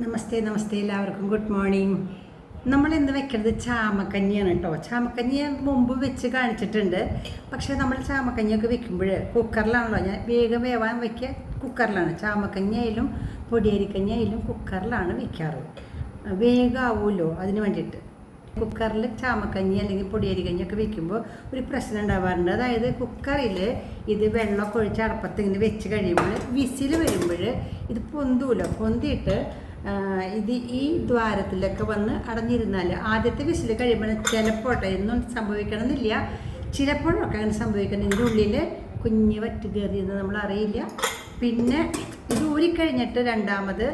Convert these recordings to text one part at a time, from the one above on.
നമസ്തേ നമസ്തേ എല്ലാവർക്കും good morning. നമ്മൾ ഇന്ന് വെക്കുന്നത് ചാമക്കഞ്ഞിയാണ് കേട്ടോ. ചാമക്കഞ്ഞി ഞാൻ മുമ്പ് വെച്ച് കാണിച്ചിട്ടുണ്ട്. പക്ഷേ നമ്മൾ ചാമക്കഞ്ഞിയൊക്കെ വെക്കുമ്പോൾ കുക്കറിലാണല്ലോ, ഞാൻ വേഗം വേവാൻ വയ്ക്കുക കുക്കറിലാണ്. ചാമക്കഞ്ഞി ആയാലും പൊടിയരിക്കഞ്ഞി ആയാലും കുക്കറിലാണ് വെക്കാറ്. വേഗമാവുമല്ലോ അതിന് വേണ്ടിയിട്ട്. കുക്കറിൽ ചാമക്കഞ്ഞി അല്ലെങ്കിൽ പൊടിയരിക്കഞ്ഞിയൊക്കെ വെക്കുമ്പോൾ ഒരു പ്രശ്നം ഉണ്ടാവാറുണ്ട്. അതായത് കുക്കറിൽ ഇത് വെള്ളമൊക്കെ ഒഴിച്ച് അടപ്പത്ത് ഇങ്ങനെ വെച്ച് കഴിയുമ്പോൾ വിസിൽ വരുമ്പോൾ ഇത് പൊന്തിയിട്ട് ഇത് ഈ ദ്വാരത്തിലൊക്കെ വന്ന് അടഞ്ഞിരുന്നാൽ ആദ്യത്തെ വിസിൽ കഴിയുമ്പോൾ ചിലപ്പോട്ടെ ഒന്നും സംഭവിക്കണമെന്നില്ല, ചിലപ്പോഴൊക്കെ അങ്ങനെ സംഭവിക്കണം. ഇതിൻ്റെ ഉള്ളിൽ കുഞ്ഞ് വറ്റ് കയറിയെന്ന് നമ്മൾ അറിയില്ല. പിന്നെ ഇത് ഊരിക്കഴിഞ്ഞിട്ട് രണ്ടാമത്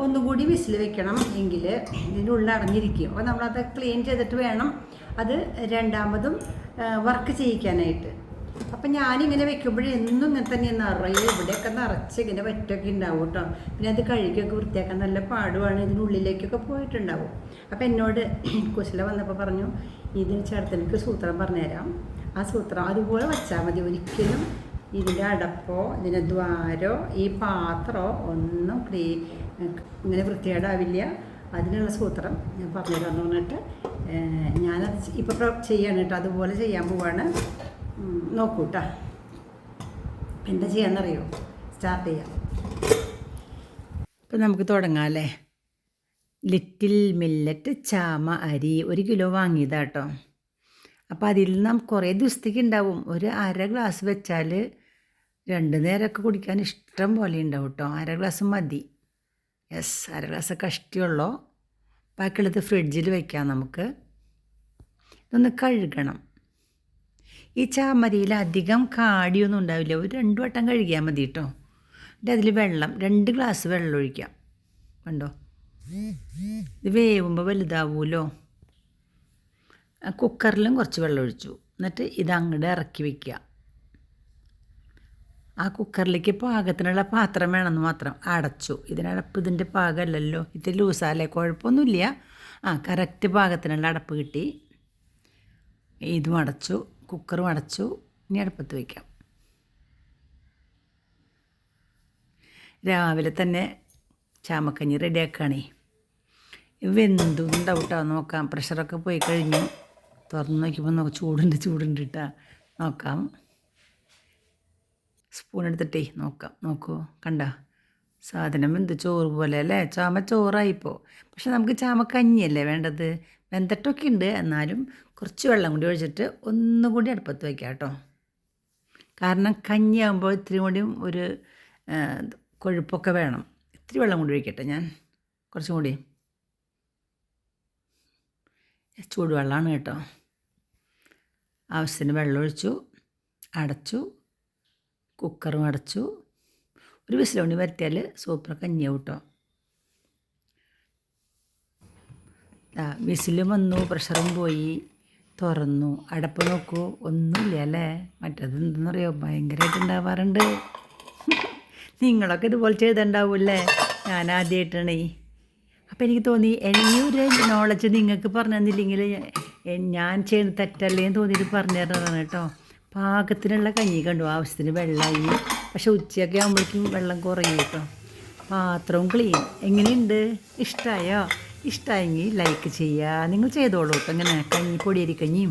ഒന്നുകൂടി വിസിൽ വെക്കണം എങ്കിൽ ഇതിൻ്റെ ഉള്ളിൽ അടഞ്ഞിരിക്കും. അപ്പോൾ നമ്മളത് ക്ലീൻ ചെയ്തിട്ട് വേണം അത് രണ്ടാമതും വർക്ക് ചെയ്യിക്കാനായിട്ട്. അപ്പം ഞാനിങ്ങനെ വെക്കുമ്പോഴേ എന്നും ഇങ്ങനെ തന്നെ നിറയെ ഇവിടെയൊക്കെ നിറച്ച് ഇങ്ങനെ വറ്റൊക്കെ ഉണ്ടാവും കേട്ടോ. പിന്നെ അത് കഴുകിയൊക്കെ വൃത്തിയാക്കാൻ നല്ല പാടുമാണ്, ഇതിനുള്ളിലേക്കൊക്കെ പോയിട്ടുണ്ടാവും. അപ്പം എന്നോട് കുശല വന്നപ്പോൾ പറഞ്ഞു, ഇതിന് ചേർത്തനിക്ക് സൂത്രം പറഞ്ഞുതരാം, ആ സൂത്രം അതുപോലെ വെച്ചാൽ മതി. ഒരിക്കലും ഇതിൻ്റെ അടപ്പോ ഇതിൻ്റെ ദ്വാരോ ഈ പാത്രമോ ഒന്നും ഇങ്ങനെ വൃത്തികേടാവില്ല. അതിനുള്ള സൂത്രം ഞാൻ പറഞ്ഞുതരാമെന്ന് പറഞ്ഞിട്ട് ഞാനത് ഇപ്പോൾ ചെയ്യാണ് കേട്ടോ. അതുപോലെ ചെയ്യാൻ പോവാണ്. നോക്കൂ കേട്ടോ, എന്താ ചെയ്യാന്നറിയോ? സ്റ്റാർട്ട് ചെയ്യാം. ഇപ്പം നമുക്ക് തുടങ്ങാം അല്ലേ. ലിറ്റിൽ മില്ലറ്റ് ചാമ അരി 1 കിലോ വാങ്ങിയതാട്ടോ. അപ്പോൾ അതിൽ നാം കുറേ ദിവസത്തേക്ക് ഉണ്ടാവും. ഒരു 1/2 ഗ്ലാസ് വെച്ചാൽ 2 നേരമൊക്കെ കുടിക്കാൻ ഇഷ്ടം പോലെ ഉണ്ടാവും കേട്ടോ. 1/2 ഗ്ലാസ് മതി. യെസ്, 1/2 ഗ്ലാസ് കഷ്ടിയുള്ളൂ. ബാക്കിയുള്ളത് ഫ്രിഡ്ജിൽ വയ്ക്കാം നമുക്ക്. ഇതൊന്ന് കഴുകണം. ഈ ചാമരിയിൽ അധികം കാടിയൊന്നും ഉണ്ടാവില്ല. ഒരു 2 വട്ടം കഴുകിയാൽ മതി കേട്ടോ. എന്നിട്ട് അതിൽ വെള്ളം 2 ഗ്ലാസ് വെള്ളം ഒഴിക്കാം. കണ്ടോ, ഇത് വേവുമ്പോൾ വലുതാവുമല്ലോ. കുക്കറിലും കുറച്ച് വെള്ളം ഒഴിച്ചു. എന്നിട്ട് ഇത് അങ്ങോട്ട് ഇറക്കി വയ്ക്കുക. ആ കുക്കറിലേക്ക് പാകത്തിനുള്ള പാത്രം വേണമെന്ന് മാത്രം. അടച്ചു. ഇതിൻ്റെ പാകമല്ലല്ലോ, ഇത് ലൂസാലേ, കുഴപ്പമൊന്നുമില്ല. കറക്റ്റ് പാകത്തിനുള്ള അടപ്പ് കിട്ടി. ഇതും അടച്ചു, കുക്കറും അടച്ചു. ഇനി അടുപ്പത്ത് വയ്ക്കാം. രാവിലെ തന്നെ ചാമക്കഞ്ഞി റെഡിയാക്കുകയാണേ. വെന്തുണ്ടാവും കേട്ടോ. നോക്കാം, പ്രഷറൊക്കെ പോയി കഴിഞ്ഞു. തുറന്ന് നോക്കിയപ്പോൾ ചൂടുണ്ട് കേട്ടോ. നോക്കാം, സ്പൂൺ എടുത്തിട്ടേ നോക്കാം. നോക്കൂ, കണ്ട സാധനം വെന്ത് ചോറ് പോലെ അല്ലേ. ചോറായിപ്പോൾ. പക്ഷെ നമുക്ക് ചാമക്കഞ്ഞിയല്ലേ വേണ്ടത്. വെന്തട്ടൊക്കെ ഉണ്ട്, എന്നാലും കുറച്ച് വെള്ളം കൂടി ഒഴിച്ചിട്ട് ഒന്നുകൂടി അടുപ്പത്ത് വയ്ക്കാം കേട്ടോ. കാരണം കഞ്ഞിയാകുമ്പോൾ ഇത്തിരി കൂടിയും ഒരു കൊഴുപ്പൊക്കെ വേണം. ഇത്തിരി വെള്ളം കൂടി ഒഴിക്കട്ടെ ഞാൻ, കുറച്ചും കൂടി. ചൂടുവെള്ളമാണ് കേട്ടോ. ആവശ്യത്തിന് വെള്ളം ഒഴിച്ചു, അടച്ചു, കുക്കറും അടച്ചു. ഒരു വിസിലോണി വരുത്തിയാൽ സൂപ്പർ കഞ്ഞിയാവും കേട്ടോ. വിസിലും വന്നു, പ്രഷറും പോയി. തുറന്നു, അടപ്പ് നോക്കൂ, ഒന്നുമില്ല അല്ലേ. മറ്റേത് എന്തെന്നറിയോ, ഭയങ്കരമായിട്ട് ഉണ്ടാവാറുണ്ട്. നിങ്ങളൊക്കെ ഇതുപോലെ ചെയ്തിട്ടുണ്ടാവില്ലേ. ഞാൻ ആദ്യമായിട്ടാണേ. അപ്പോൾ എനിക്ക് തോന്നി, ഒരു നോളജ് നിങ്ങൾക്ക് പറഞ്ഞു തന്നില്ലെങ്കിൽ ഞാൻ ചെയ്യുന്ന തെറ്റല്ലേന്ന് തോന്നിയിട്ട് പറഞ്ഞു തരുന്നതാണ് കേട്ടോ. പാകത്തിനുള്ള കഞ്ഞി കണ്ടു, ആവശ്യത്തിന് വെള്ളമായി. പക്ഷെ ഉച്ചയൊക്കെ ആകുമ്പോഴേക്കും വെള്ളം കുറയും കേട്ടോ. പാത്രവും ക്ലീൻ. എങ്ങനെയുണ്ട്? ഇഷ്ടമായോ? ഇഷ്ടമായെങ്കിൽ ലൈക്ക് ചെയ്യുക. നിങ്ങൾ ചെയ്തോളൂ കേട്ടോ. ഇങ്ങനെ പൊടിയരി കഞ്ഞിയും